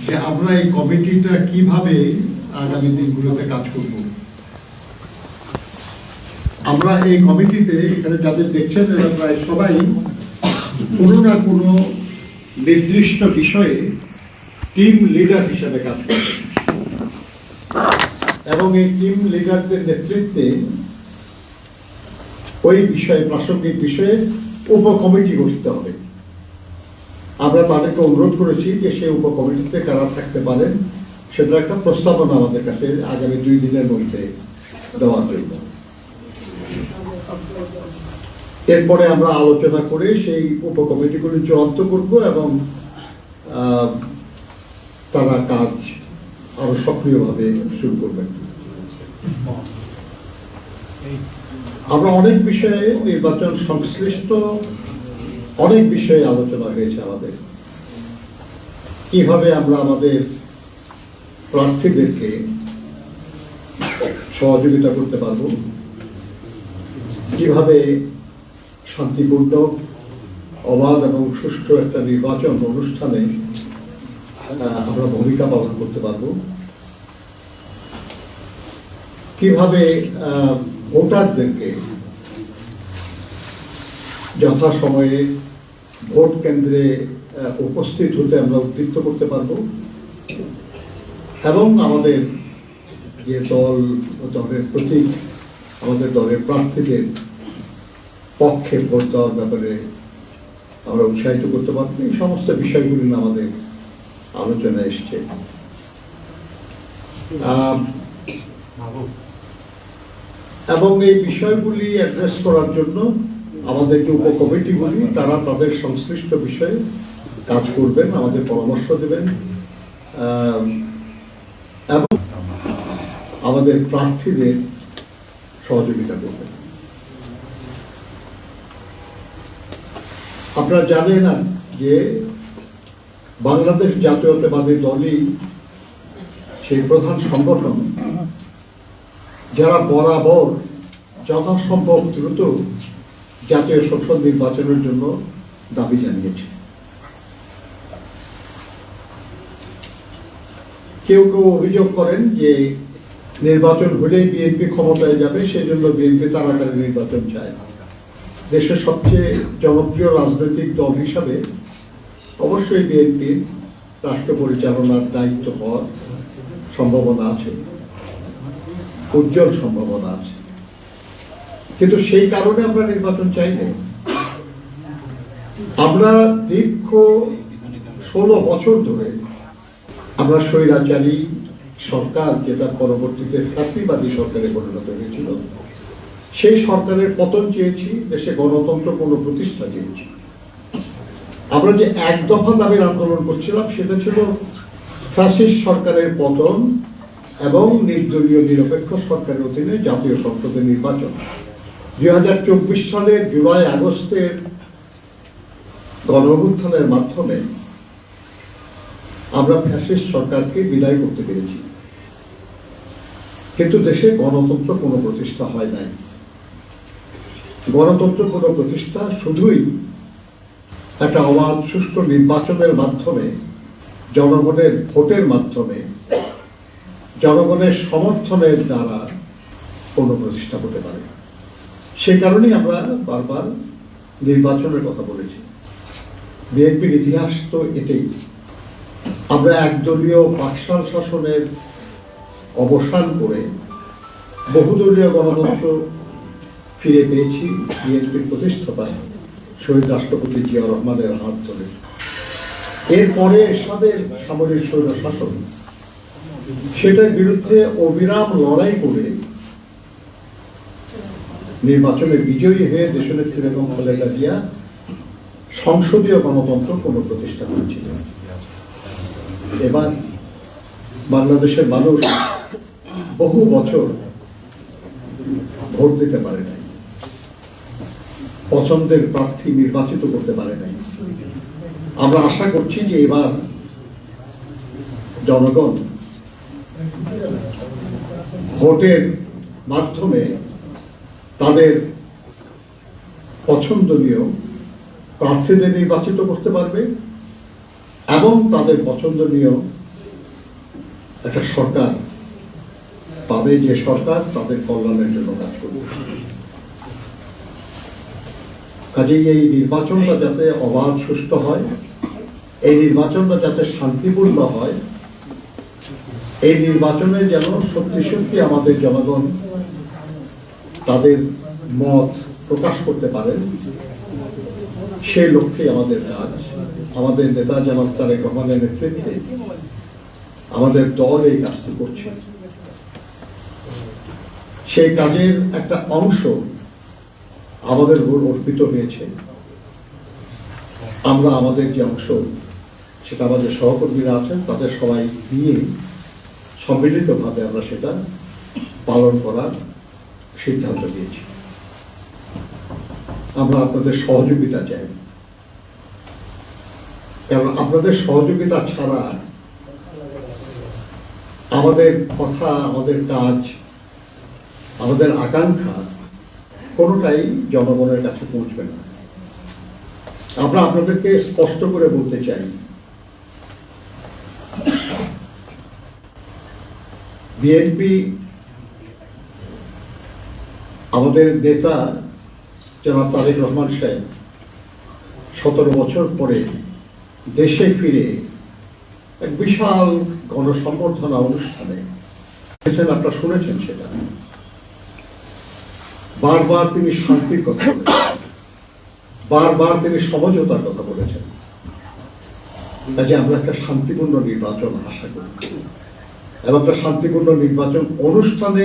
যে আমরা এই কমিটিটা কিভাবে আগামী দিনগুলোতে কাজ করব। আমরা এই কমিটিতে এখানে যাদের দেখছেন এরা প্রায় সবাই কোনো না কোনো নির্দিষ্ট বিষয়ে টিম লিডার হিসেবে কাজ করবেন এবং এই টিম লিডারদের নেতৃত্বে ওই বিষয়ে প্রাসঙ্গিক বিষয়ে উপকমিটি গঠিত হবে। আমরা তাদেরকে অনুরোধ করেছি যে সেই উপকমিটিতে কারা থাকতে পারেন সেটা একটা প্রস্তাবনা আমাদের কাছে আগামী 2 দিনের মধ্যে দেওয়ার জন্য। এরপরে আমরা আলোচনা করে সেই উপকমিটিগুলি চূড়ান্ত করব এবং তারা কাজ আরো সক্রিয়ভাবে শুরু করবেন। আমরা অনেক বিষয়ে নির্বাচন সংশ্লিষ্ট অনেক বিষয়ে আলোচনা হয়েছে আমাদের, কিভাবে আমরা আমাদের প্রার্থীদেরকে সহযোগিতা করতে পারবো, কিভাবে শান্তিপূর্ণ অবাধ এবং সুষ্ঠু একটা নির্বাচন অনুষ্ঠানে আমরা ভূমিকা পালন করতে পারবো, কিভাবে ভোটারদেরকে যথাসময়ে ভোট কেন্দ্রে উপস্থিত হতে আমরা উদ্দীপ্ত করতে পারবো এবং আমাদের যে দলের প্রতীক আমাদের দলের প্রার্থীদের পক্ষে ভোট দেওয়ার ব্যাপারে আমরা উৎসাহিত করতে পারবো। এই সমস্ত বিষয়গুলি আমাদের আলোচনায় এসছে। এবং এই বিষয়গুলি অ্যাড্রেস করার জন্য আমাদের যে উপকমিটিগুলি তারা তাদের সংশ্লিষ্ট বিষয়ে কাজ করবেন, আমাদের পরামর্শ দেবেন এবং আমাদের প্রার্থীদের সহযোগিতা করবেন। আপনারা জানেন যে বাংলাদেশ জাতীয়তাবাদী দলই সেই প্রধান সংগঠন যারা বরাবর যথাসম্ভব দ্রুত জাতীয় সংসদ নির্বাচনের জন্য দাবি জানিয়েছে। কেউ কেউ অভিযোগ করেন যে নির্বাচন হলেই বিএনপি ক্ষমতায় যাবে, সেজন্য বিএনপি তাড়াতাড়ি নির্বাচন চায়। দেশের সবচেয়ে জনপ্রিয় রাজনৈতিক দল হিসাবে অবশ্যই বিএনপির রাষ্ট্র পরিচালনার দায়িত্ব হওয়ার সম্ভাবনা আছে, উজ্জ্বল সম্ভাবনা আছে, কিন্তু সেই কারণে আমরা নির্বাচন চাই না। আমরা দীর্ঘ 16 বছর ধরে আমরা স্বৈরাচারী সরকার, যেটা পরবর্তীতে ফ্যাসিবাদী সরকারে পরিণত হয়েছিল, সেই সরকারের পতন চেয়েছি, দেশে গণতন্ত্র পুনঃপ্রতিষ্ঠা চেয়েছি। আমরা যে এক দফা দাবির আন্দোলন করছিলাম সেটা ছিল ফ্যাসিস্ট সরকারের পতন এবং নির্দলীয় নিরপেক্ষ সরকারের অধীনে জাতীয় সংসদের নির্বাচন। 2024 সালের জুলাই আগস্টের গণঅভ্যুত্থানের মাধ্যমে আমরা ফ্যাসিস্ট সরকারকে বিদায় করতে পেরেছি, কিন্তু দেশে গণতন্ত্র পুনঃপ্রতিষ্ঠা হয় নাই। গণতন্ত্র পুনঃপ্রতিষ্ঠা শুধুই একটা অবাধ সুষ্ঠু নির্বাচনের মাধ্যমে, জনগণের ভোটের মাধ্যমে, জনগণের সমর্থনের দ্বারা পুনঃপ্রতিষ্ঠা হতে পারে। সে কারণেই আমরা বারবার নির্বাচনের কথা বলেছি। বিএনপির ইতিহাস তো এটাই। আমরা একদলীয় বাকশাল শাসনের অবসান করে বহুদলীয় গণতন্ত্র ফিরে পেয়েছি বিএনপির প্রতিষ্ঠাতায় শহীদ রাষ্ট্রপতি জিয়া রহমানের হাত ধরে। এরপরে এরশাদের সামরিক স্বৈর শাসন, সেটার বিরুদ্ধে অবিরাম লড়াই করে নির্বাচনে বিজয়ী হয়ে দেশনেত্রী বেগম খালেদা জিয়া সংসদীয় গণতন্ত্র পুনঃপ্রতিষ্ঠা করেছিল। এবার বাংলাদেশের মানুষ বহু বছর ভোট দিতে পারে নাই, পছন্দের প্রার্থী নির্বাচিত করতে পারে নাই। আমরা আশা করছি যে এবার জনগণ ভোটের মাধ্যমে তাদের পছন্দনীয় প্রার্থীদের নির্বাচিত করতে পারবে এবং তাদের পছন্দনীয় একটা সরকার পাবে, যে সরকার তাদের কল্যাণের জন্য কাজ করবে। কাজেই এই নির্বাচনটা যাতে অবাধ সুষ্ঠু হয়, এই নির্বাচনটা যাতে শান্তিপূর্ণ হয়, এই নির্বাচনে যেন সত্যি সত্যি আমাদের জনগণ তাদের মত প্রকাশ করতে পারেন, সেই লক্ষ্যে আমাদের কাজ। আমাদের নেতা জনাব তারেক রহমানের নেতৃত্বে আমাদের দল এই কাজটি করছে। সেই কাজের একটা অংশ আমাদের উপর অর্পিত হয়েছে। আমরা আমাদের যে অংশ, সেটা আমাদের সহকর্মীরা আছেন তাদের সবাই নিয়ে সম্মিলিতভাবে আমরা সেটা পালন করার সিদ্ধান্ত নিয়েছি। আমরা আপনাদের সহযোগিতা চাই, কারণ আপনাদের সহযোগিতা ছাড়া আমাদের কথা, আমাদের কাজ, আমাদের আকাঙ্ক্ষা কোনোটাই জনগণের কাছে পৌঁছবে না। আমরা আপনাদেরকে স্পষ্ট করে বলতে চাই, বিএনপি আমাদের নেতা জনাব তারেক রহমান সাহেব 17 বছর পরে দেশে ফিরে এক বিশাল গণসম্বর্ধনা অনুষ্ঠানে আপনারা শুনেছেন, সেটা বারবার তিনি শান্তির কথা বলেছেন, বারবার তিনি সমঝোতার কথা বলেছেন। কাজে আমরা একটা শান্তিপূর্ণ নির্বাচন আশা করি, এবং একটা শান্তিপূর্ণ নির্বাচন অনুষ্ঠানে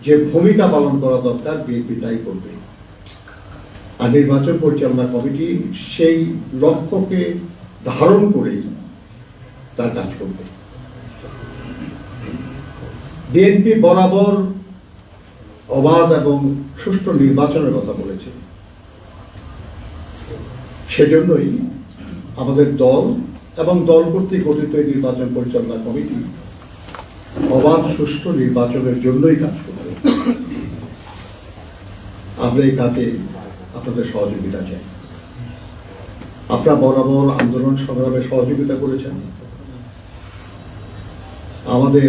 যে ভূমিকা পালন করা দরকার বিএনপি তাই করবে। আর নির্বাচন পরিচালনা কমিটি সেই লক্ষ্যকে ধারণ করেই তার কাজ করবে। বিএনপি বরাবর অবাধ এবং সুষ্ঠু নির্বাচনের কথা বলেছে। সেজন্যই আমাদের দল এবং দল কর্তৃক গঠিত নির্বাচন পরিচালনা কমিটি অবাধ সুষ্ঠু নির্বাচনের জন্যই কাজ করবে। আমরা এই কাজে আপনাদের সহযোগিতা চাই। আপনারা বরাবর আন্দোলন সংগ্রামে সহযোগিতা করেছেন, আমাদের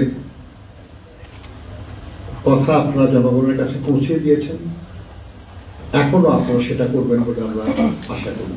কথা আপনারা জনগণের কাছে পৌঁছে দিয়েছেন, এখনো আপনারা সেটা করবেন বলে আমরা আশা করি।